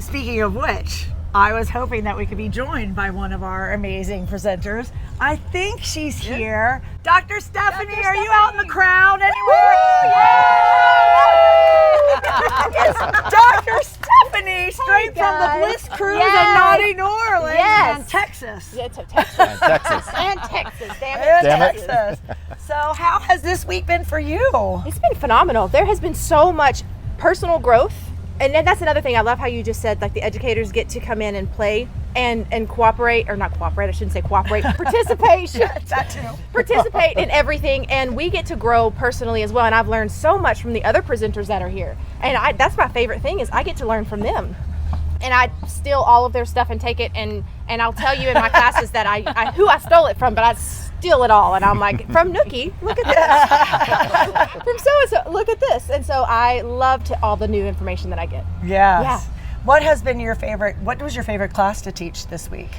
speaking of which, I was hoping that we could be joined by one of our amazing presenters. I think she's here. Dr. Stephanie, are you out in the crowd anywhere? It's Dr. Stephanie, straight from the Bliss Cruise in Naughty New Orleans and Texas. Yeah, Texas. And Texas, damn it. Texas. So how has this week been for you? It's been phenomenal. There has been so much personal growth. And then that's another thing. I love how you just said, like, the educators get to come in and play and cooperate, or not cooperate, I shouldn't say cooperate, participation. That too. Participate in everything, and we get to grow personally as well. And I've learned so much from the other presenters that are here. And that's my favorite thing, is I get to learn from them. And I steal all of their stuff and take it, and I'll tell you in my classes that who I stole it from, but I steal it all. And I'm like, from Nookie, look at this. From so-and-so, look at this. And so I love all the new information that I get. Yes. Yeah. What was your favorite class to teach this week?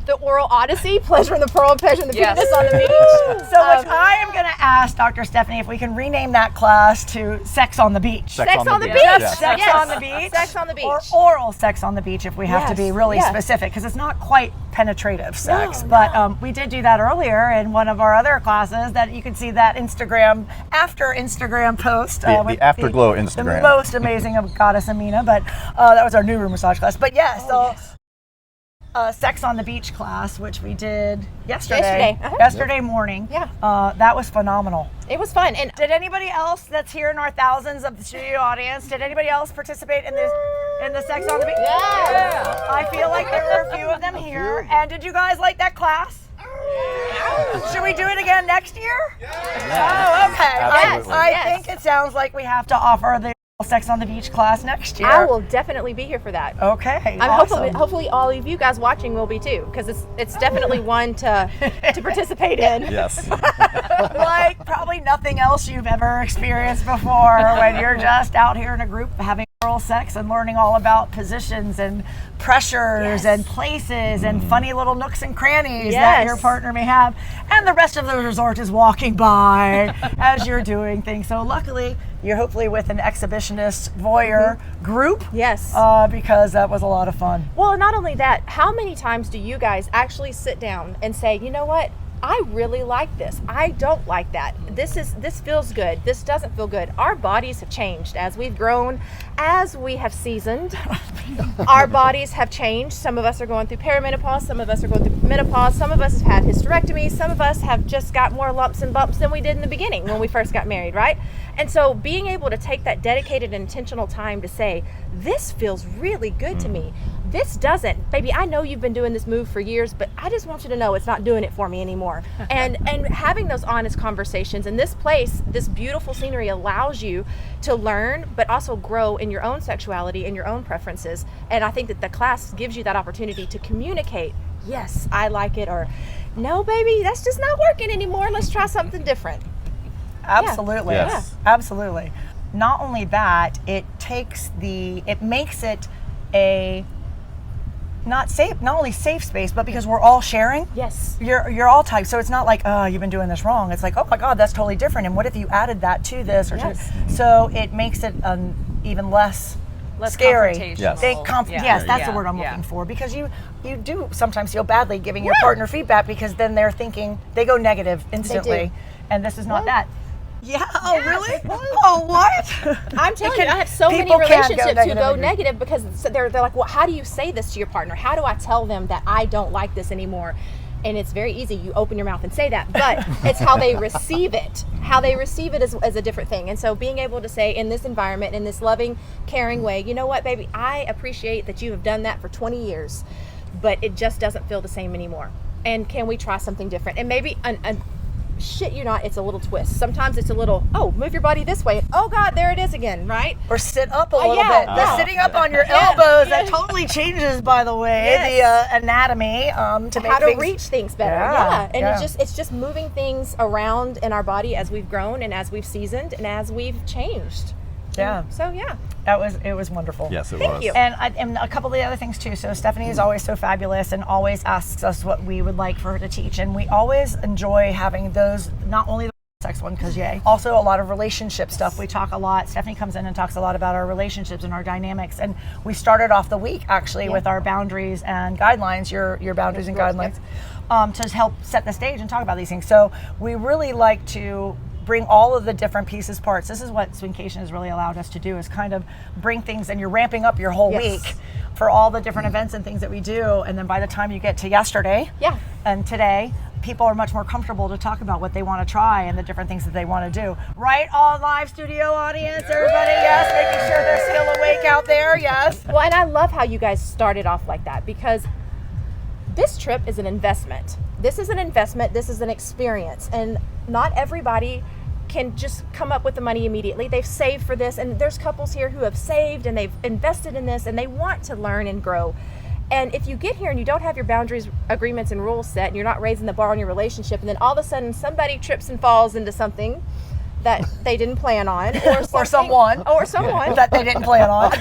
The Oral Odyssey, Pleasure in the Pearl, Pleasure in the Penis on the Beach. So which I am going to ask Dr. Stephanie if we can rename that class to Sex on the Beach. Sex on the Beach. Yes. Sex on the Beach. Sex on the Beach. Or oral sex on the beach if we have to be really specific, because it's not quite penetrative sex. But we did do that earlier in one of our other classes, that you can see that Instagram post. The Afterglow Instagram. The most amazing of Goddess Amina, but that was our new room massage class. But Sex on the Beach class, which we did yesterday morning. Yeah. That was phenomenal. It was fun. And did anybody else that's here in our thousands of the studio audience, did anybody else participate in the Sex on the Beach? Yeah. I feel like there were a few of them here. And did you guys like that class? Should we do it again next year? Oh, okay. Absolutely. I think it sounds like we have to offer the Sex on the Beach class next year. I will definitely be here for that. Okay. I'm hopefully all of you guys watching will be too, because it's definitely one to participate in. Yes. Like probably nothing else you've ever experienced before, when you're just out here in a group having oral sex and learning all about positions and pressures and places and funny little nooks and crannies that your partner may have, and the rest of the resort is walking by as you're doing things. So luckily you're hopefully with an exhibitionist voyeur group. Yes. Because that was a lot of fun. Well, not only that, how many times do you guys actually sit down and say, you know what? I really like this. I don't like that. This feels good. This doesn't feel good. Our bodies have changed as we've grown, as we have seasoned. Our bodies have changed. Some of us are going through perimenopause. Some of us are going through menopause. Some of us have had hysterectomies. Some of us have just got more lumps and bumps than we did in the beginning when we first got married, right? And so being able to take that dedicated and intentional time to say, this feels really good to me. This doesn't. Baby, I know you've been doing this move for years, but I just want you to know it's not doing it for me anymore. And having those honest conversations, and this place, this beautiful scenery allows you to learn, but also grow in your own sexuality and your own preferences. And I think that the class gives you that opportunity to communicate, yes, I like it, or no, baby, that's just not working anymore. Let's try something different. Absolutely. Yeah. Yes. Absolutely. Not only that, it makes it a not only safe space, but because we're all sharing. Yes. You're all types. So it's not like, oh, you've been doing this wrong. It's like, oh my God, that's totally different. And what if you added that to this? So it makes it even less scary. Yes. Yes, that's the word I'm looking for, because you do sometimes feel badly giving your partner feedback, because then they're thinking, they go negative instantly. And this is not that. Yeah. Oh, really? Oh, what? I'm telling you, I have so many relationships who go negative because they're like, well, how do you say this to your partner? How do I tell them that I don't like this anymore? And it's very easy. You open your mouth and say that, but it's how they receive it. How they receive it is a different thing. And so being able to say, in this environment, in this loving, caring way, you know what, baby, I appreciate that you have done that for 20 years, but it just doesn't feel the same anymore. And can we try something different? And maybe shit you not, it's a little twist. Sometimes it's a little, oh, move your body this way. Oh God, there it is again, right? Or sit up a little bit. The sitting up on your elbows, that totally changes, by the way, the anatomy to make how to reach things better. And yeah. it's just moving things around in our body as we've grown and as we've seasoned and as we've changed. Yeah. So yeah. It was wonderful. Yes, it was. Thank you. And a couple of the other things too. So Stephanie is always so fabulous and always asks us what we would like for her to teach, and we always enjoy having those, not only sex one because yay. Also a lot of relationship stuff. We talk a lot. Stephanie comes in and talks a lot about our relationships and our dynamics. And we started off the week actually with our boundaries and guidelines, your boundaries and guidelines, to help set the stage and talk about these things. So we really like to bring all of the different pieces, parts. This is what Swinkation has really allowed us to do, is kind of bring things, and you're ramping up your whole week for all the different events and things that we do. And then by the time you get to yesterday and today, people are much more comfortable to talk about what they want to try and the different things that they want to do. Right, all live studio audience, everybody, yes, making sure they're still awake out there, yes. Well, and I love how you guys started off like that, because this trip is an investment. This is an investment, this is an experience, and not everybody can just come up with the money immediately. They've saved for this, and there's couples here who have saved and they've invested in this and they want to learn and grow. And if you get here and you don't have your boundaries, agreements, and rules set, and you're not raising the bar in your relationship, and then all of a sudden somebody trips and falls into something that they didn't plan on, or someone that they didn't plan on,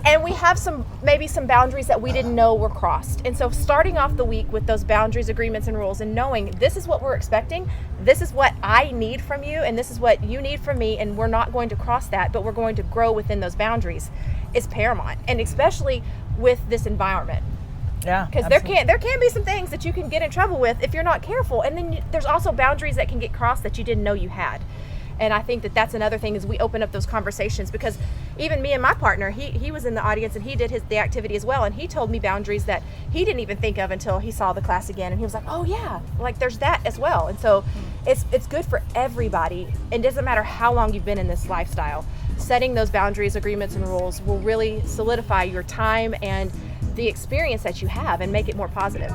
and we have maybe some boundaries that we didn't know were crossed. And so starting off the week with those boundaries, agreements, and rules, and knowing this is what we're expecting, this is what I need from you, and this is what you need from me, and we're not going to cross that, but we're going to grow within those boundaries, is paramount. And especially with this environment. Yeah, because there can be some things that you can get in trouble with if you're not careful, and then there's also boundaries that can get crossed that you didn't know you had. And I think that that's another thing, is we open up those conversations, because even me and my partner, he was in the audience and he did the activity as well, and he told me boundaries that he didn't even think of until he saw the class again, and he was like, oh yeah, like there's that as well. And so it's good for everybody. It doesn't matter how long you've been in this lifestyle. Setting those boundaries, agreements, and rules will really solidify your time and the experience that you have and make it more positive.